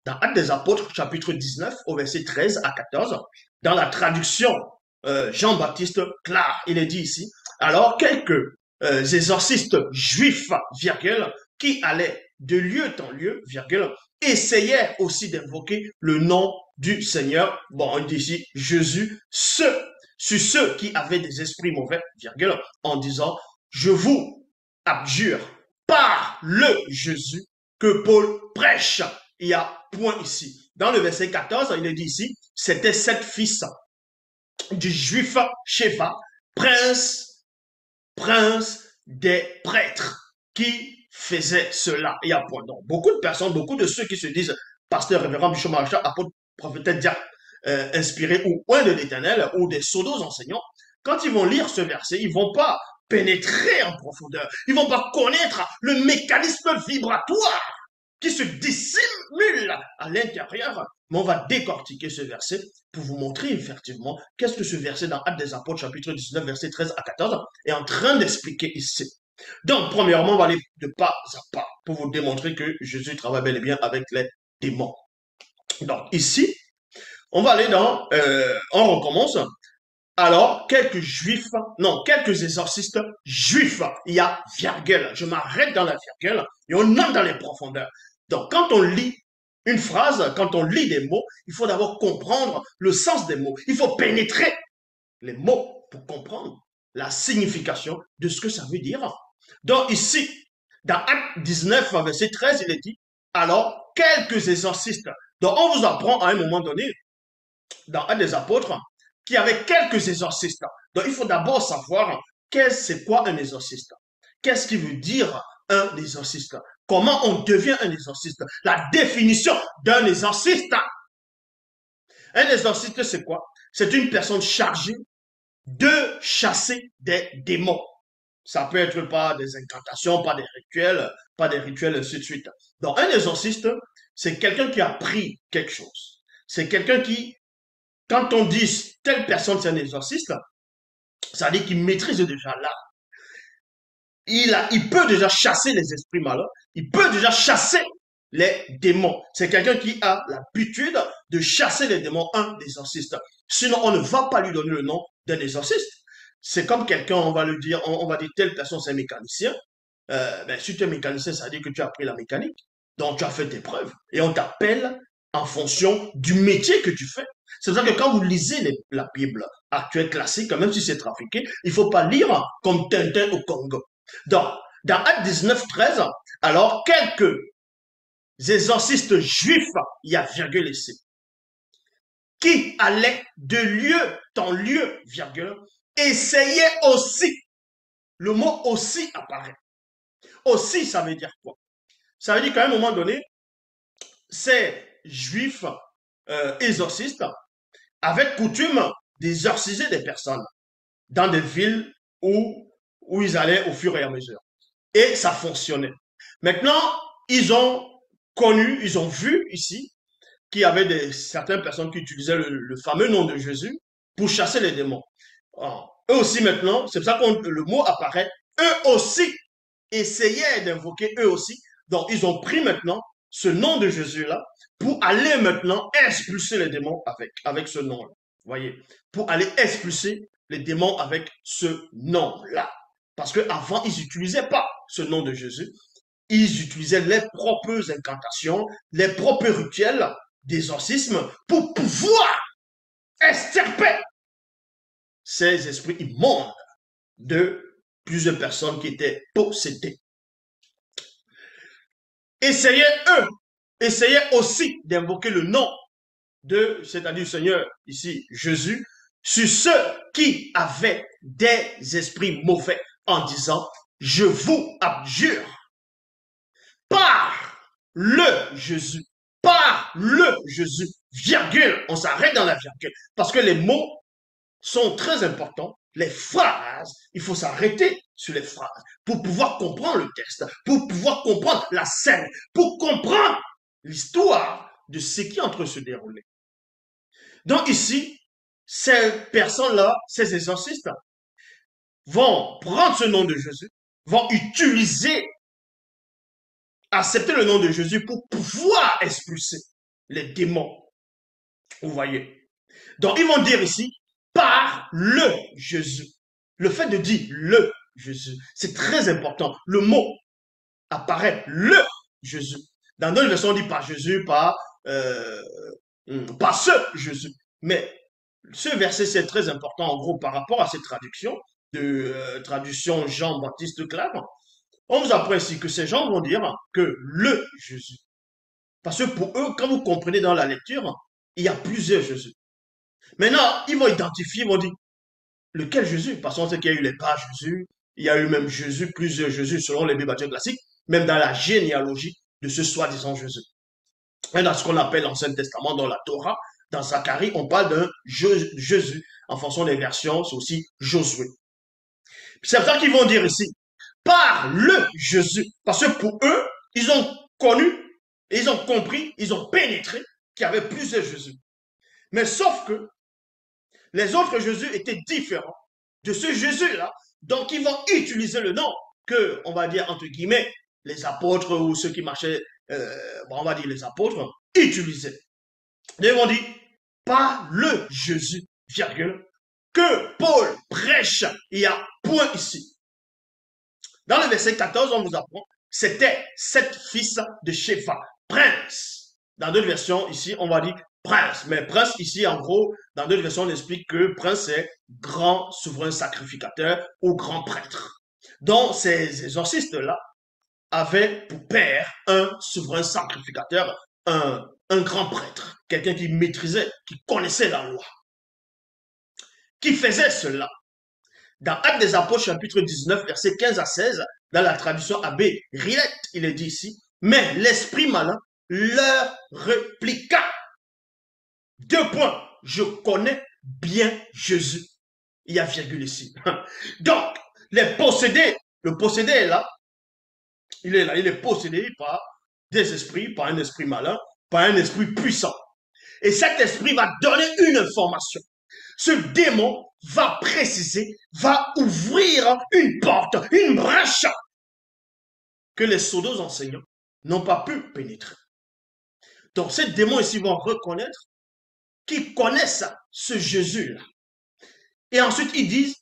dans Actes des Apôtres, chapitre 19, au verset 13 à 14, dans la traduction Jean-Baptiste Clar, il est dit ici, alors quelques exorcistes juifs, virgule, qui allaient de lieu en lieu, virgule, essayaient aussi d'invoquer le nom du Seigneur, bon, on dit ici Jésus, sur ceux qui avaient des esprits mauvais, virgule, en disant, je vous abjure par le Jésus que Paul prêche. Il y a point ici. Dans le verset 14, il est dit ici, c'était 7 fils du juif Sheva, prince des prêtres, qui faisait cela. Il y a point. Donc, beaucoup de personnes, beaucoup de ceux qui se disent pasteur, révérend, bishop, maréchal, apôtre, prophète, diacre, inspiré ou un de l'éternel, ou des pseudos enseignants, quand ils vont lire ce verset, ils vont pas pénétrer en profondeur. Ils vont pas connaître le mécanisme vibratoire qui se dissimule à l'intérieur. Mais on va décortiquer ce verset pour vous montrer effectivement qu'est-ce que ce verset dans Actes des Apôtres, chapitre 19, verset 13 à 14, est en train d'expliquer ici. Donc, premièrement, on va aller de pas à pas pour vous démontrer que Jésus travaille bel et bien avec les démons. Donc, ici, on va aller dans, on recommence. Alors, quelques juifs, non, quelques exorcistes juifs, il y a virgule, je m'arrête dans la virgule et on entre dans les profondeurs. Donc, quand on lit une phrase, quand on lit des mots, il faut d'abord comprendre le sens des mots. Il faut pénétrer les mots pour comprendre la signification de ce que ça veut dire. Donc, ici, dans Acte 19, verset 13, il est dit, alors, quelques exorcistes. Donc, on vous apprend à un moment donné, dans Actes des Apôtres, qu'il y avait quelques exorcistes. Donc, il faut d'abord savoir c'est quoi un exorciste. Qu'est-ce qui veut dire un exorciste? Comment on devient un exorciste? La définition d'un exorciste. Un exorciste, c'est quoi? C'est une personne chargée de chasser des démons. Ça peut être pas des incantations, pas des rituels, ainsi de suite. Donc, un exorciste, c'est quelqu'un qui a appris quelque chose. C'est quelqu'un qui, quand on dit telle personne c'est un exorciste, ça veut dire qu'il maîtrise déjà l'art. Il peut déjà chasser les esprits malins, il peut déjà chasser les démons. C'est quelqu'un qui a l'habitude de chasser les démons, un exorciste. Sinon, on ne va pas lui donner le nom d'un exorciste. C'est comme quelqu'un, on va le dire, on va dire telle personne c'est un mécanicien. Si tu es mécanicien, ça veut dire que tu as appris la mécanique. Donc, tu as fait tes preuves. Et on t'appelle en fonction du métier que tu fais. C'est pour ça que quand vous lisez la Bible actuelle classique, même si c'est trafiqué, il ne faut pas lire comme Tintin au Congo. Donc, dans Acte 19, 13, alors, quelques exorcistes juifs, il y a virgule ici, qui allaient de lieu en lieu, virgule, essayaient aussi. Le mot aussi apparaît. Aussi, ça veut dire quoi? Ça veut dire qu'à un moment donné, ces juifs exorcistes avaient coutume d'exorciser des personnes dans des villes où ils allaient au fur et à mesure. Et ça fonctionnait. Maintenant, ils ont connu, ils ont vu ici qu'il y avait certaines personnes qui utilisaient le fameux nom de Jésus pour chasser les démons. Alors, eux aussi maintenant, c'est pour ça que le mot apparaît, eux aussi essayaient d'invoquer eux aussi. Donc, ils ont pris maintenant ce nom de Jésus-là pour aller maintenant expulser les démons avec ce nom-là. Voyez, pour aller expulser les démons avec ce nom-là. Parce qu'avant, ils n'utilisaient pas ce nom de Jésus. Ils utilisaient les propres incantations, les propres rituels d'exorcisme pour pouvoir extirper ces esprits immondes de plusieurs personnes qui étaient possédées. Essayez aussi d'invoquer le nom c'est-à-dire le Seigneur, ici, Jésus, sur ceux qui avaient des esprits mauvais en disant, je vous abjure par le Jésus, virgule, on s'arrête dans la virgule, parce que les mots sont très importants, les phrases, il faut s'arrêter sur les phrases pour pouvoir comprendre le texte, pour pouvoir comprendre la scène, pour comprendre l'histoire de ce qui est en train de se dérouler. Donc ici, ces personnes-là, ces exorcistes, vont prendre ce nom de Jésus, vont accepter le nom de Jésus pour pouvoir expulser. les démons. Vous voyez. Donc, ils vont dire ici, par le Jésus. Le fait de dire le Jésus, c'est très important. Le mot apparaît le Jésus. Dans d'autres versions, on dit pas Jésus, pas ce Jésus. Mais ce verset, c'est très important, en gros, par rapport à cette traduction, de traduction Jean-Baptiste Clare. On vous apprend ici que ces gens vont dire que le Jésus. Parce que pour eux, quand vous comprenez dans la lecture, il y a plusieurs Jésus. Maintenant, ils vont identifier, ils vont dire, lequel Jésus? Parce qu'on sait qu'il y a eu les pas Jésus, il y a eu même Jésus, plusieurs Jésus selon les Bibles classiques, même dans la généalogie de ce soi-disant Jésus. Et dans ce qu'on appelle l'Ancien Testament, dans la Torah, dans Zacharie, on parle d'un Jésus. En fonction des versions, c'est aussi Josué. C'est ça qu'ils vont dire ici. Par le Jésus. Parce que pour eux, ils ont connu, ils ont compris, ils ont pénétré qu'il y avait plusieurs Jésus. Mais sauf que les autres Jésus étaient différents de ce Jésus-là. Donc, ils vont utiliser le nom que, on va dire, entre guillemets, les apôtres ou ceux qui marchaient, on va dire les apôtres, utilisaient. Ils vont dire, pas le Jésus, virgule, que Paul prêche. Il y a point ici. Dans le verset 14, on vous apprend, c'était 7 fils de Shépha, prince. Dans d'autres versions, ici, on va dire prince. Mais prince, ici, en gros, dans d'autres versions, on explique que prince, c'est grand souverain sacrificateur ou grand prêtre. Donc, ces exorcistes-là avaient pour père un souverain sacrificateur, un grand prêtre, quelqu'un qui maîtrisait, qui connaissait la loi, qui faisait cela. Dans Actes des Apôtres, chapitre 19, versets 15 à 16, dans la traduction Abbé Rilette, il est dit ici, mais l'esprit malin leur répliqua. 2 points. Je connais bien Jésus. Il y a virgule ici. Donc, les possédés, le possédé est là. Il est là, il est possédé par des esprits, par un esprit malin, par un esprit puissant. Et cet esprit va donner une information. Ce démon va préciser, va ouvrir une porte, une brèche que les pseudo enseignants n'ont pas pu pénétrer. Donc, ces démons ici vont reconnaître qu'ils connaissent ce Jésus-là. Et ensuite, ils disent,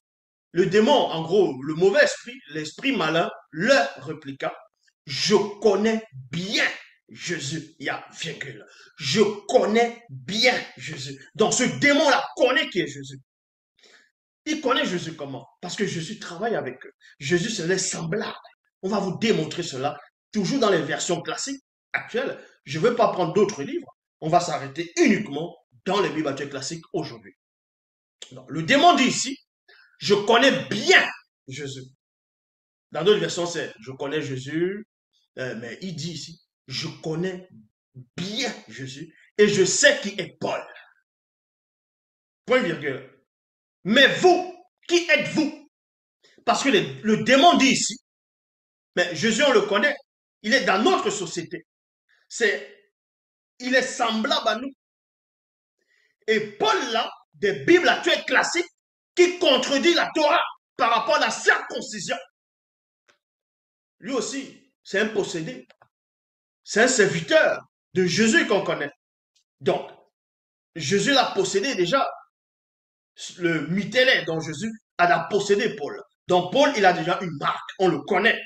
le démon, en gros, le mauvais esprit, l'esprit malin, leur répliqua, je connais bien Jésus. Il y a virgule. Je connais bien Jésus. Donc, ce démon-là connaît qui est Jésus. Il connaît Jésus comment? Parce que Jésus travaille avec eux. Jésus, c'est les semblables. On va vous démontrer cela, toujours dans les versions classiques actuelles. Je ne vais pas prendre d'autres livres. On va s'arrêter uniquement dans les Bibles classiques aujourd'hui. Le démon dit ici, je connais bien Jésus. Dans d'autres versions, c'est je connais Jésus, mais il dit ici, je connais bien Jésus et je sais qui est Paul. Point virgule. Mais vous, qui êtes-vous? Parce que le démon dit ici, mais Jésus, on le connaît, il est dans notre société. Il est semblable à nous. Et Paul, là, des Bibles actuelles classiques, qui contredit la Torah par rapport à la circoncision. Lui aussi, c'est un possédé. C'est un serviteur de Jésus qu'on connaît. Donc, Jésus l'a possédé déjà. Le mitélé dont Jésus a possédé Paul. Donc, Paul, il a déjà une marque. On le connaît.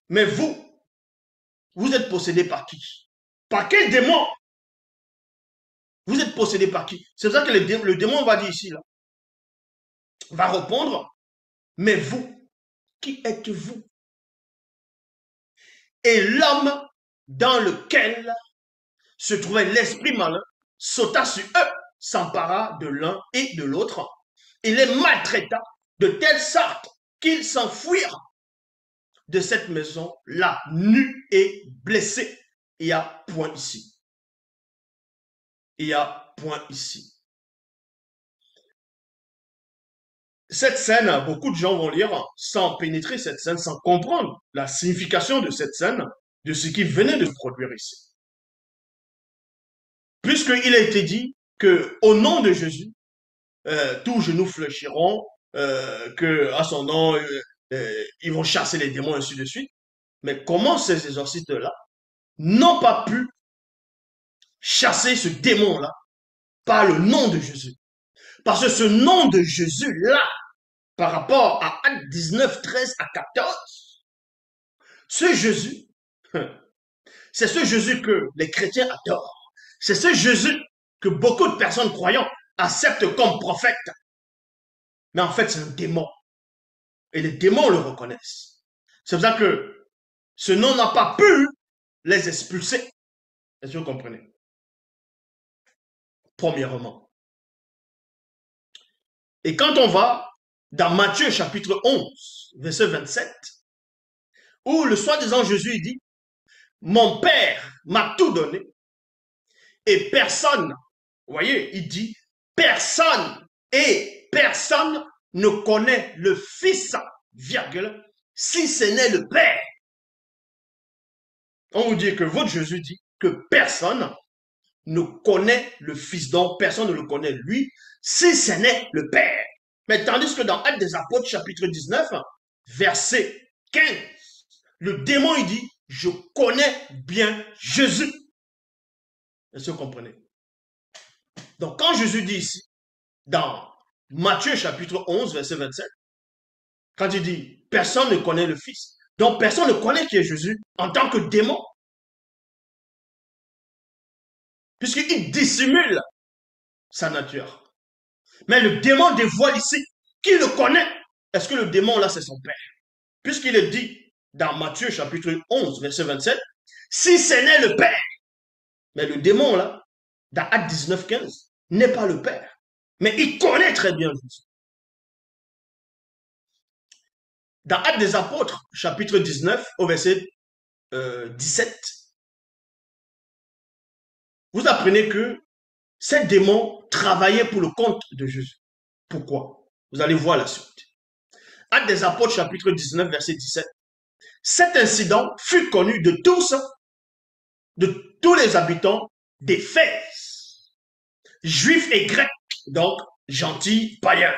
Mais vous êtes possédé par qui? Par quel démon? Vous êtes possédé par qui? C'est ça que le démon va dire ici, là. Va répondre, mais vous, qui êtes-vous? Et l'homme dans lequel se trouvait l'esprit malin sauta sur eux, s'empara de l'un et de l'autre, et les maltraita de telle sorte qu'ils s'enfuirent de cette maison-là, nus et blessés. Il y a point ici. Il y a point ici. Cette scène, beaucoup de gens vont lire sans pénétrer cette scène, sans comprendre la signification de cette scène, de ce qui venait de se produire ici. Puisqu'il a été dit que au nom de Jésus, tous genoux fléchiront, que à son nom, ils vont chasser les démons, ainsi de suite. Mais comment ces exorcistes-là n'ont pas pu chasser ce démon-là par le nom de Jésus. Parce que ce nom de Jésus-là, par rapport à Actes 19, 13 à 14, ce Jésus, c'est ce Jésus que les chrétiens adorent. C'est ce Jésus que beaucoup de personnes croyantes acceptent comme prophète. Mais en fait, c'est un démon. Et les démons le reconnaissent. C'est pour ça que ce nom n'a pas pu les expulser. Est-ce que vous comprenez? Premièrement. Et quand on va dans Matthieu chapitre 11, verset 27, où le soi-disant Jésus dit, mon Père m'a tout donné et personne, vous voyez, il dit, personne et personne ne connaît le Fils, virgule, si ce n'est le Père. On vous dit que votre Jésus dit que personne ne connaît le Fils, donc personne ne le connaît lui, si ce n'est le Père. Mais tandis que dans Actes des Apôtres, chapitre 19, verset 15, le démon, il dit, je connais bien Jésus. Est-ce que vous comprenez? Donc, quand Jésus dit ici, dans Matthieu, chapitre 11, verset 27, quand il dit, personne ne connaît le Fils, donc personne ne connaît qui est Jésus en tant que démon, puisqu'il dissimule sa nature. Mais le démon dévoile ici, qui le connaît? Est-ce que le démon là, c'est son père? Puisqu'il est dit dans Matthieu chapitre 11, verset 27, si ce n'est le père. Mais le démon là, dans Acte 19, 15, n'est pas le père. Mais il connaît très bien Jésus. Dans Actes des Apôtres, chapitre 19, au verset 17, vous apprenez que ces démons travaillaient pour le compte de Jésus. Pourquoi? Vous allez voir la suite. Actes des Apôtres, chapitre 19, verset 17. Cet incident fut connu de tous les habitants d'Éphèse, juifs et grecs, donc gentils, païens.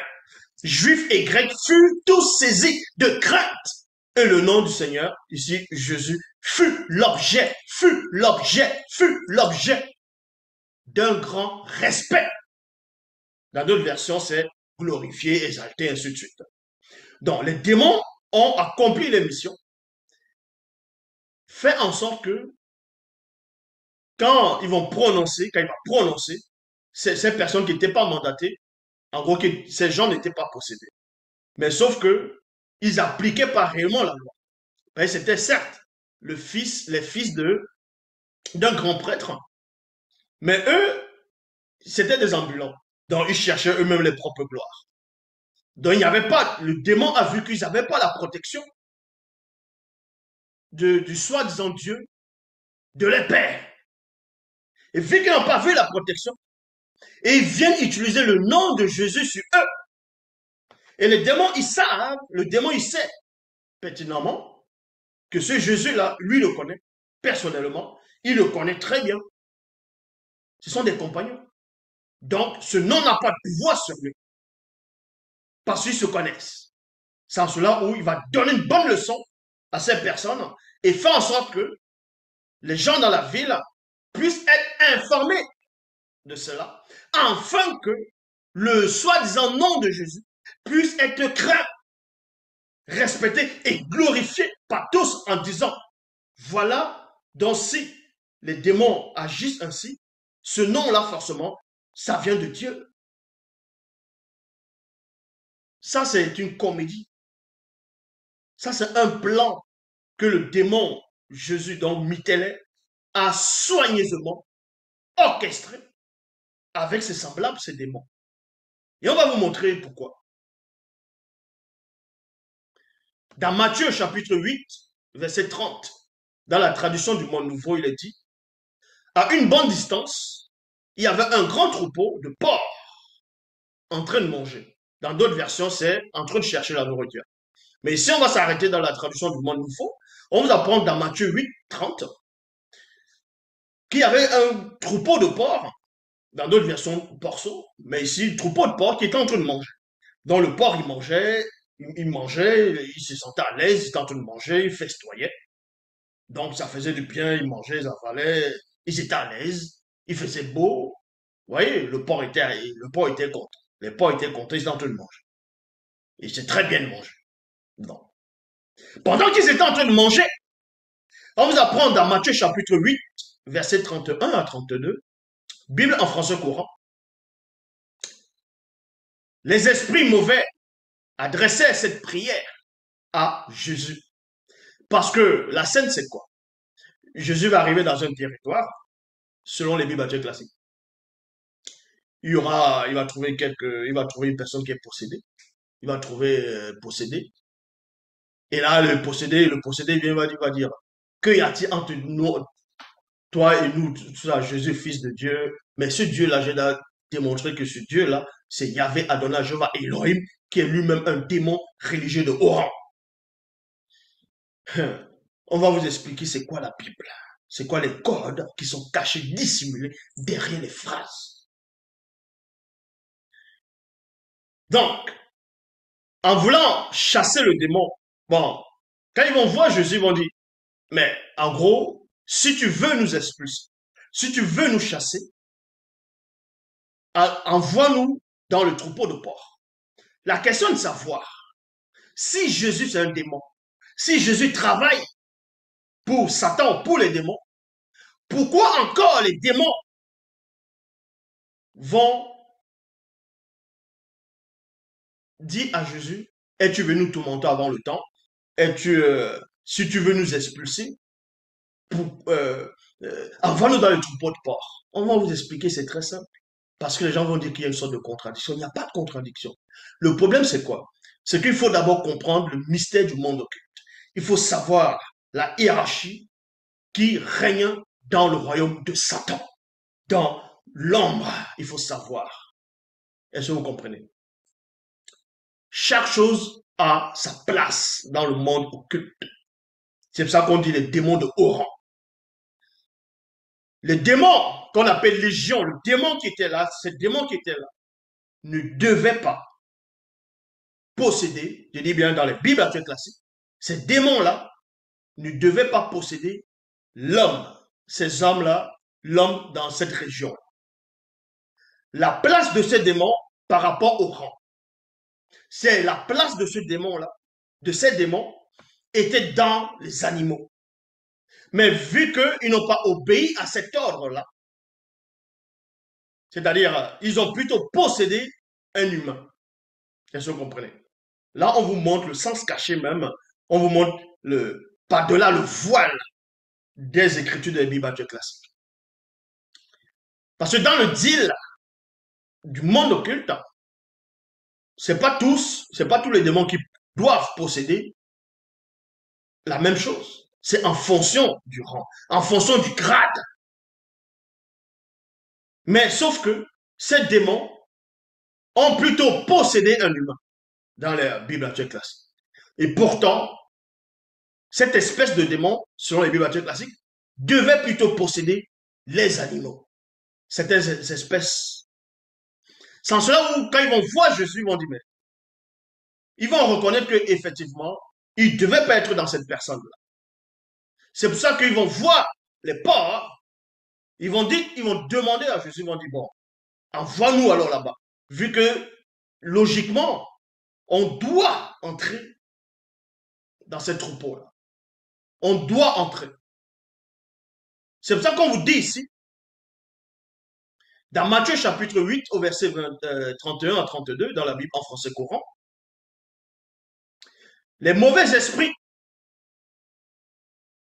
Juifs et grecs furent tous saisis de crainte. Et le nom du Seigneur, ici Jésus, fut l'objet d'un grand respect. Dans d'autres versions, c'est glorifié, exalté, ainsi de suite. Donc, les démons ont accompli les missions, fait en sorte que quand il va prononcer, ces personnes qui n'étaient pas mandatées, en gros, ces gens n'étaient pas possédés. Mais sauf que ils appliquaient pas réellement la loi. C'était certes les fils d'un grand prêtre, mais eux, c'était des ambulants. Donc, ils cherchaient eux-mêmes les propres gloires. Donc, il n'y avait pas, le démon a vu qu'ils n'avaient pas la protection du soi-disant Dieu de les pères. Et vu qu'ils n'ont pas vu la protection, et ils viennent utiliser le nom de Jésus sur eux. Et les démons, ils savent, le démon, il sait pertinemment que ce Jésus-là, lui le connaît personnellement, il le connaît très bien. Ce sont des compagnons. Donc, ce nom n'a pas de pouvoir sur lui. Parce qu'ils se connaissent. C'est en cela où il va donner une bonne leçon à ces personnes et faire en sorte que les gens dans la ville puissent être informés de cela, afin que le soi-disant nom de Jésus puisse être craint, respecté et glorifié par tous en disant, voilà, donc si les démons agissent ainsi, ce nom-là, forcément, ça vient de Dieu. Ça, c'est une comédie. Ça, c'est un plan que le démon Jésus, donc Michel, a soigneusement orchestré avec ses semblables, ses démons. Et on va vous montrer pourquoi. Dans Matthieu chapitre 8, verset 30, dans la traduction du Monde Nouveau, il est dit, à une bonne distance, il y avait un grand troupeau de porcs en train de manger. Dans d'autres versions, c'est en train de chercher la nourriture. Mais ici, on va s'arrêter dans la traduction du Monde Nouveau. On vous apprend dans Matthieu 8, 30, qu'il y avait un troupeau de porcs, dans d'autres versions, porceaux, mais ici, troupeau de porcs qui était en train de manger. Donc le porc, il se sentait à l'aise, il était en train de manger, il festoyait. Donc ça faisait du bien, il mangeait, ils avalaient, ils étaient à l'aise. Il faisait beau. Vous voyez, le porc était content. Les porcs étaient contents, ils étaient en train de manger. Et c'est très bien de manger. Non. Pendant qu'ils étaient en train de manger, on vous apprend dans Matthieu chapitre 8, versets 31 à 32, Bible en français courant. Les esprits mauvais adressaient cette prière à Jésus. Parce que la scène, c'est quoi? Jésus va arriver dans un territoire, selon les Bibles classiques. Il va trouver une personne qui est possédée. Il va trouver possédé. Et là, le possédé va dire, que y a-t-il entre nous, toi et nous, tout ça, Jésus, fils de Dieu? Mais ce Dieu-là, j'ai démontré que ce Dieu-là, c'est Yahvé Adonai Jéhovah Elohim, qui est lui-même un démon religieux de haut rang. On va vous expliquer c'est quoi la Bible. C'est quoi les codes qui sont cachés, dissimulés derrière les phrases. Donc, en voulant chasser le démon, bon, quand ils vont voir Jésus, ils vont dire, mais en gros, si tu veux nous expulser, si tu veux nous chasser, envoie-nous dans le troupeau de porcs. La question est de savoir, si Jésus c'est un démon, si Jésus travaille pour Satan, pour les démons, pourquoi encore les démons vont dire à Jésus, es-tu venu tout monter avant le temps? Si tu veux nous expulser, envoie-nous dans le troupeau de porcs. On va vous expliquer, c'est très simple. Parce que les gens vont dire qu'il y a une sorte de contradiction. Il n'y a pas de contradiction. Le problème, c'est quoi? C'est qu'il faut d'abord comprendre le mystère du monde occulte. Il faut savoir la hiérarchie qui règne dans le royaume de Satan, dans l'ombre. Il faut savoir. Est-ce que vous comprenez? Chaque chose a sa place dans le monde occulte. C'est pour ça qu'on dit les démons de haut rang. Les démons qu'on appelle légion, le démon qui était là, ce démon qui était là, ne devait pas posséder, je dis bien dans les Bibles actuelles classiques, ces démons-là ne devaient pas posséder l'homme, ces hommes-là, l'homme dans cette région. La place de ces démons par rapport au rang, c'est la place de ce démon-là, de ces démons, était dans les animaux. Mais vu qu'ils n'ont pas obéi à cet ordre-là, c'est-à-dire ils ont plutôt possédé un humain. Est-ce que vous comprenez? Là, on vous montre le sens caché même, on vous montre par-delà le voile des écritures de la Bible classique. Parce que dans le deal du monde occulte, c'est pas tous les démons qui doivent posséder la même chose. C'est en fonction du rang, en fonction du grade. Mais sauf que ces démons ont plutôt possédé un humain dans la Bible classique. Et pourtant, cette espèce de démon, selon les Bibles classiques, devait plutôt posséder les animaux. Certaines espèces. Sans cela, où, quand ils vont voir Jésus, ils vont dire, mais ils vont reconnaître qu'effectivement, ils ne devaient pas être dans cette personne-là. C'est pour ça qu'ils vont voir les porcs, ils vont demander à Jésus, ils vont dire, bon, envoie-nous alors là-bas. Vu que, logiquement, on doit entrer dans ce troupeau-là. On doit entrer. C'est pour ça qu'on vous dit ici, dans Matthieu chapitre 8, au verset 31 à 32, dans la Bible en français courant, les mauvais esprits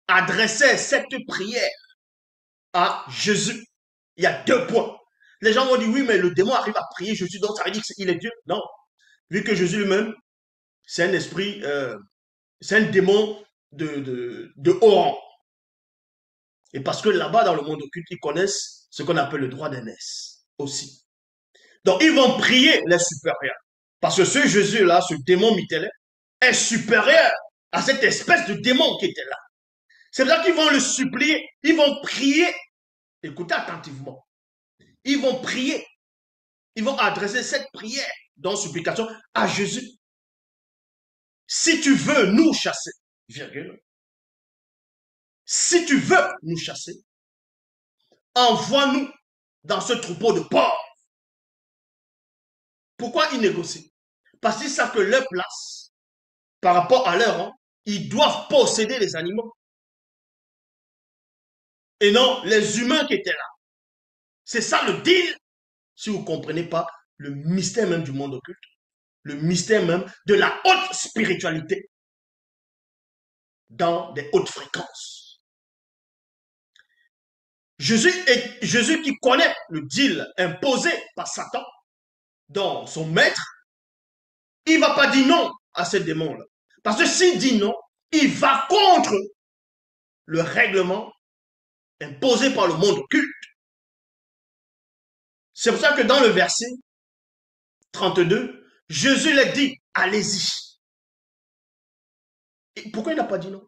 adressaient cette prière à Jésus. Il y a deux points. Les gens vont dire, oui, mais le démon arrive à prier Jésus, donc ça veut dire qu'il est Dieu. Non. Vu que Jésus lui-même, c'est un esprit, c'est un démon de haut rang. Et parce que là-bas, dans le monde occulte, ils connaissent ce qu'on appelle le droit d'aînesse aussi. Donc, ils vont prier les supérieurs. Parce que ce Jésus-là, ce démon mitélé, est supérieur à cette espèce de démon qui était là. C'est pour ça qu'ils vont le supplier, ils vont prier. Écoutez attentivement. Ils vont prier. Ils vont adresser cette prière dans supplication à Jésus. Si tu veux nous chasser, virgule, si tu veux nous chasser, envoie-nous dans ce troupeau de porcs. Pourquoi ils négocient? Parce qu'ils savent que leur place, par rapport à leur rang, ils doivent posséder les animaux. Et non les humains qui étaient là. C'est ça le deal. Si vous ne comprenez pas le mystère même du monde occulte, le mystère même de la haute spiritualité dans des hautes fréquences. Jésus qui connaît le deal imposé par Satan dans son maître, il ne va pas dire non à ces démons-là. Parce que s'il dit non, il va contre le règlement imposé par le monde occulte. C'est pour ça que dans le verset 32, Jésus leur dit, allez-y. Et pourquoi il n'a pas dit non?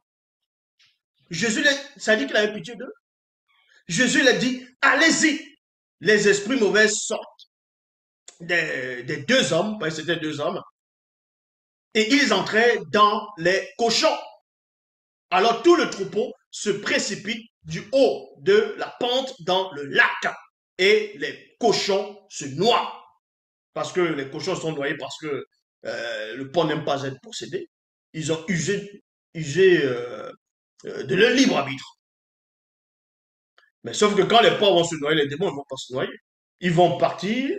Jésus, ça dit qu'il avait pitié d'eux. Jésus leur dit, allez-y. Les esprits mauvais sortent des deux hommes, parce que c'était deux hommes, et ils entraient dans les cochons. Alors tout le troupeau se précipite du haut de la pente dans le lac et les cochons se noient. Parce que les cochons sont noyés parce que le porc n'aime pas être possédé. Ils ont usé de leur libre arbitre. Mais sauf que quand les porcs vont se noyer, les démons ne vont pas se noyer. Ils vont partir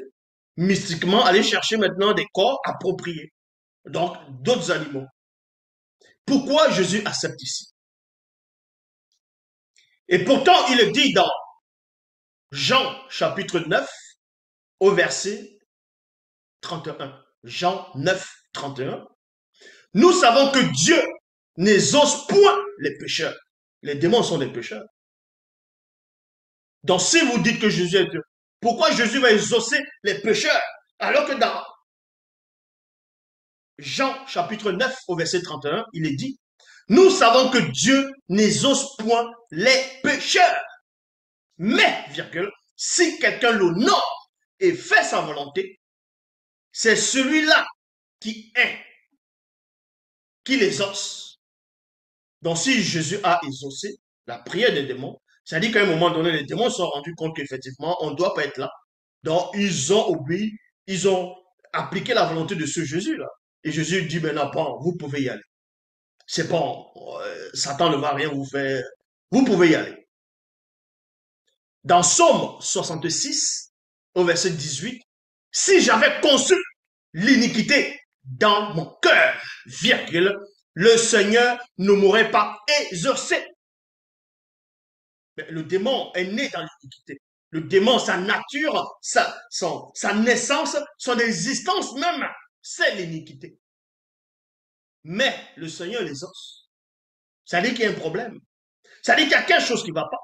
mystiquement, aller chercher maintenant des corps appropriés. Donc, d'autres animaux. Pourquoi Jésus accepte ici? Et pourtant, il est dit dans Jean chapitre 9 au verset 31. Jean 9, 31. Nous savons que Dieu n'exauce point les pécheurs. Les démons sont des pécheurs. Donc si vous dites que Jésus est Dieu, pourquoi Jésus va exaucer les pécheurs? Alors que dans Jean chapitre 9 au verset 31, il est dit, nous savons que Dieu n'exauce point les pécheurs. Mais, virgule, si quelqu'un l'honore et fait sa volonté, c'est celui-là qui l'exauce. Donc si Jésus a exaucé la prière des démons, ça dit qu'à un moment donné, les démons se sont rendus compte qu'effectivement, on ne doit pas être là. Donc ils ont obéi, ils ont appliqué la volonté de ce Jésus-là. Et Jésus dit maintenant, bon, vous pouvez y aller. C'est bon, Satan ne va rien vous faire. Vous pouvez y aller. Dans Somme 66, au verset 18, si j'avais conçu l'iniquité dans mon cœur, virgule, le Seigneur ne m'aurait pas exaucé. Mais le démon est né dans l'iniquité. Le démon, sa nature, sa naissance, son existence même, c'est l'iniquité. Mais le Seigneur les exauce. Ça dit qu'il y a un problème. Ça dit qu'il y a quelque chose qui ne va pas.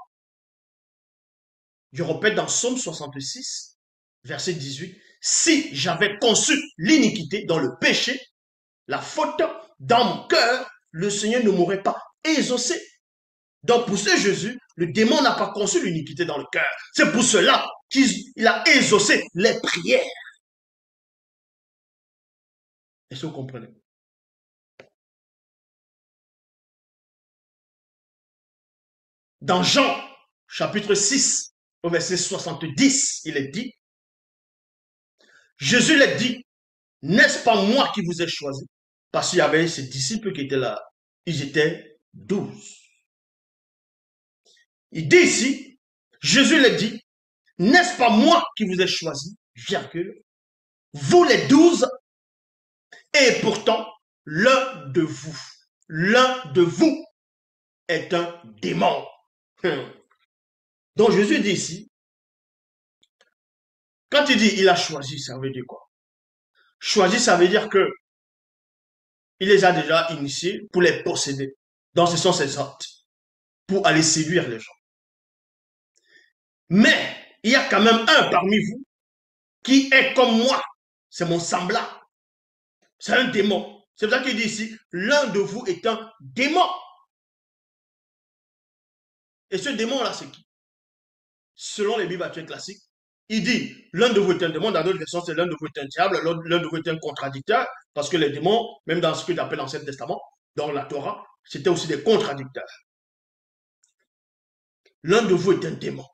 Je répète dans Somme 66, verset 18, si j'avais conçu l'iniquité dans le péché, la faute dans mon cœur, le Seigneur ne m'aurait pas exaucé. Donc pour ce Jésus, le démon n'a pas conçu l'iniquité dans le cœur. C'est pour cela qu'il a exaucé les prières. Est-ce que vous comprenez? Dans Jean, chapitre 6, au verset 70, il est dit, Jésus l'a dit, n'est-ce pas moi qui vous ai choisi? Parce qu'il y avait ses disciples qui étaient là. Ils étaient 12. Il dit ici, Jésus l'a dit, n'est-ce pas moi qui vous ai choisi, virgule, vous les 12, et pourtant, l'un de vous est un démon. Donc Jésus dit ici, quand il dit il a choisi, ça veut dire quoi? Choisi, ça veut dire que il les a déjà initiés pour les posséder. Donc ce sont ses hôtes, pour aller séduire les gens. Mais il y a quand même un parmi vous qui est comme moi. C'est mon semblable. C'est un démon. C'est pour ça qu'il dit ici, l'un de vous est un démon. Et ce démon-là, c'est qui? Selon les Bibles actuelles classiques, il dit, l'un de vous est un démon, dans d'autres versions, c'est l'un de vous est un diable, l'un de vous est un contradicteur, parce que les démons, même dans ce que j'appelle l'Ancien Testament, dans la Torah, c'était aussi des contradicteurs. L'un de vous est un démon.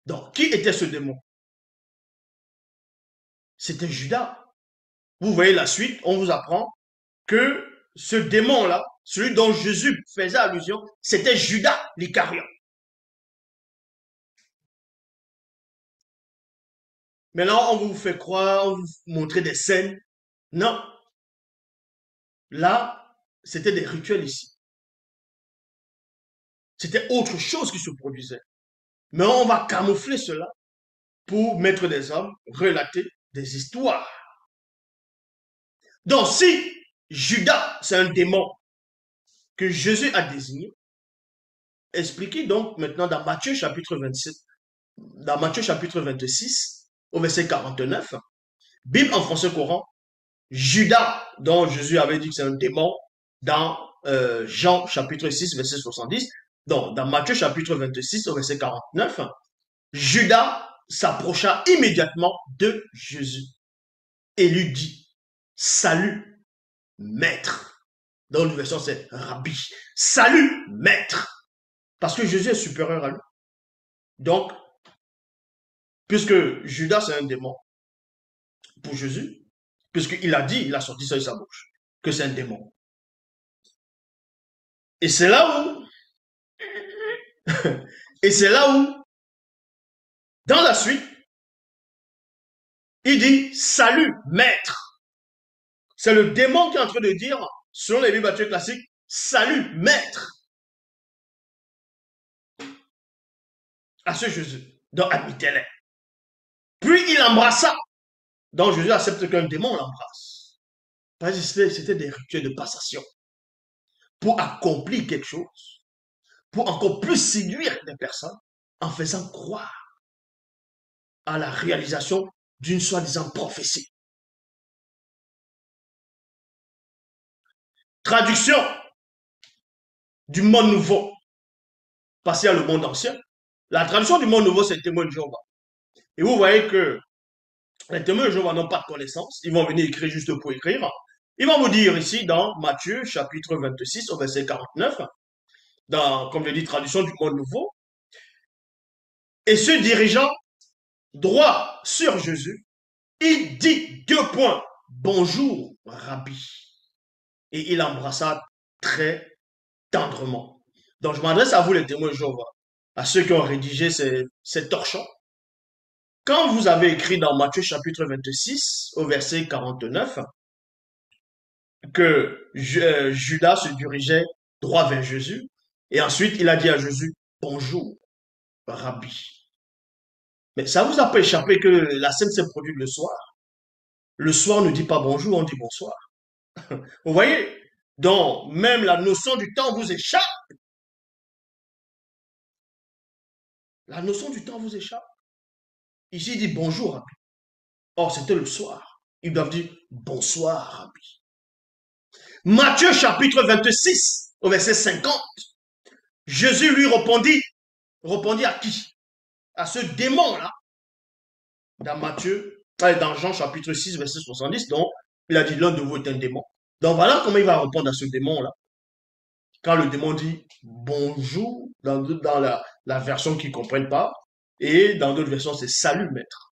Donc, qui était ce démon? C'était Judas. Vous voyez la suite, on vous apprend que ce démon-là, celui dont Jésus faisait allusion, c'était Judas l'Icariot. Maintenant, on vous fait croire, on vous montrer des scènes. Non. Là, c'était des rituels ici. C'était autre chose qui se produisait. Mais on va camoufler cela pour mettre des hommes, relater des histoires. Donc, si Judas, c'est un démon que Jésus a désigné, expliquez donc maintenant dans Matthieu chapitre 27, dans Matthieu chapitre 26, au verset 49, Bible en français courant, Judas, dont Jésus avait dit que c'est un démon, dans Jean chapitre 6, verset 70, donc dans Matthieu chapitre 26, au verset 49, Judas s'approcha immédiatement de Jésus et lui dit, salut, maître. Dans une version, c'est Rabbi. Salut, maître. Parce que Jésus est supérieur à lui. Donc, puisque Judas c'est un démon pour Jésus, puisqu'il a dit, il a sorti ça de sa bouche, que c'est un démon. Et c'est là où, et c'est là où, dans la suite, il dit, salut, maître. C'est le démon qui est en train de dire, selon les Bibles classiques, salut, maître. À ce Jésus. Donc, admettez-le. Puis il embrassa. Donc, Jésus accepte qu'un démon l'embrasse. Parce que c'était des rituels de passation. Pour accomplir quelque chose. Pour encore plus séduire les personnes en faisant croire à la réalisation d'une soi-disant prophétie. Traduction du monde nouveau. Passé à le monde ancien. La traduction du monde nouveau, c'est le témoin de Jéhovah. Et vous voyez que les témoins de Jéhovah n'ont pas de connaissance. Ils vont venir écrire juste pour écrire. Ils vont vous dire ici dans Matthieu chapitre 26 au verset 49, dans, comme je dis, traduction du monde nouveau, et se dirigeant droit sur Jésus, il dit deux points, bonjour, Rabbi. Et il embrassa très tendrement. Donc je m'adresse à vous les témoins de Jéhovah, à ceux qui ont rédigé ces torchons. Quand vous avez écrit dans Matthieu chapitre 26 au verset 49 que Judas se dirigeait droit vers Jésus, et ensuite il a dit à Jésus, bonjour, Rabbi. Mais ça vous a pas échappé que la scène s'est produite le soir. Le soir, on ne dit pas bonjour, on dit bonsoir. Vous voyez? Donc, même la notion du temps vous échappe. La notion du temps vous échappe. Ici, il dit bonjour, Rabbi. Or, c'était le soir. Ils doivent dire bonsoir, Rabbi. Matthieu chapitre 26, au verset 50. Jésus lui répondit à qui? À ce démon-là. Dans Matthieu, dans Jean chapitre 6, verset 70, donc, il a dit l'un de vous est un démon. Donc, voilà comment il va répondre à ce démon-là. Quand le démon dit bonjour, dans la version qu'ils ne comprennent pas, et dans d'autres versions, c'est salut, maître.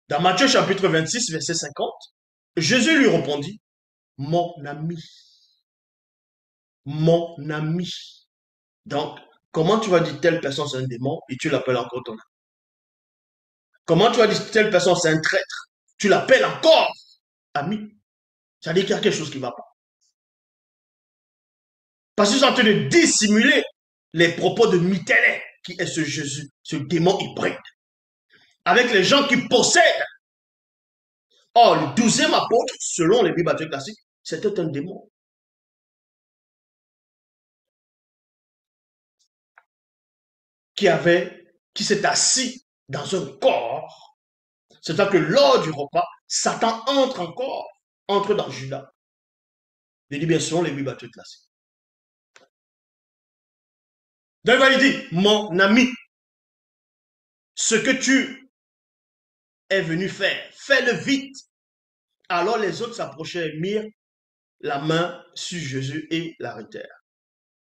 Dans Matthieu chapitre 26, verset 50, Jésus lui répondit, mon ami, mon ami. Donc, comment tu vas dire telle personne c'est un démon et tu l'appelles encore ton ami? Comment tu vas dire telle personne c'est un traître, tu l'appelles encore ami? Ça veut dire qu'il y a quelque chose qui ne va pas. Parce qu'ils sont en train de dissimuler les propos de Michel, qui est ce Jésus, ce démon hybride, avec les gens qui possèdent. Or, le 12e apôtre, selon les Bibles classiques, c'était un démon. Qui s'est assis dans un corps. C'est-à-dire que lors du repas, Satan entre dans Judas. Je dis bien selon les Bibles classiques. Donc il dit, mon ami, ce que tu es venu faire, fais-le vite. Alors les autres s'approchaient et mirent la main sur Jésus et l'arrêtèrent.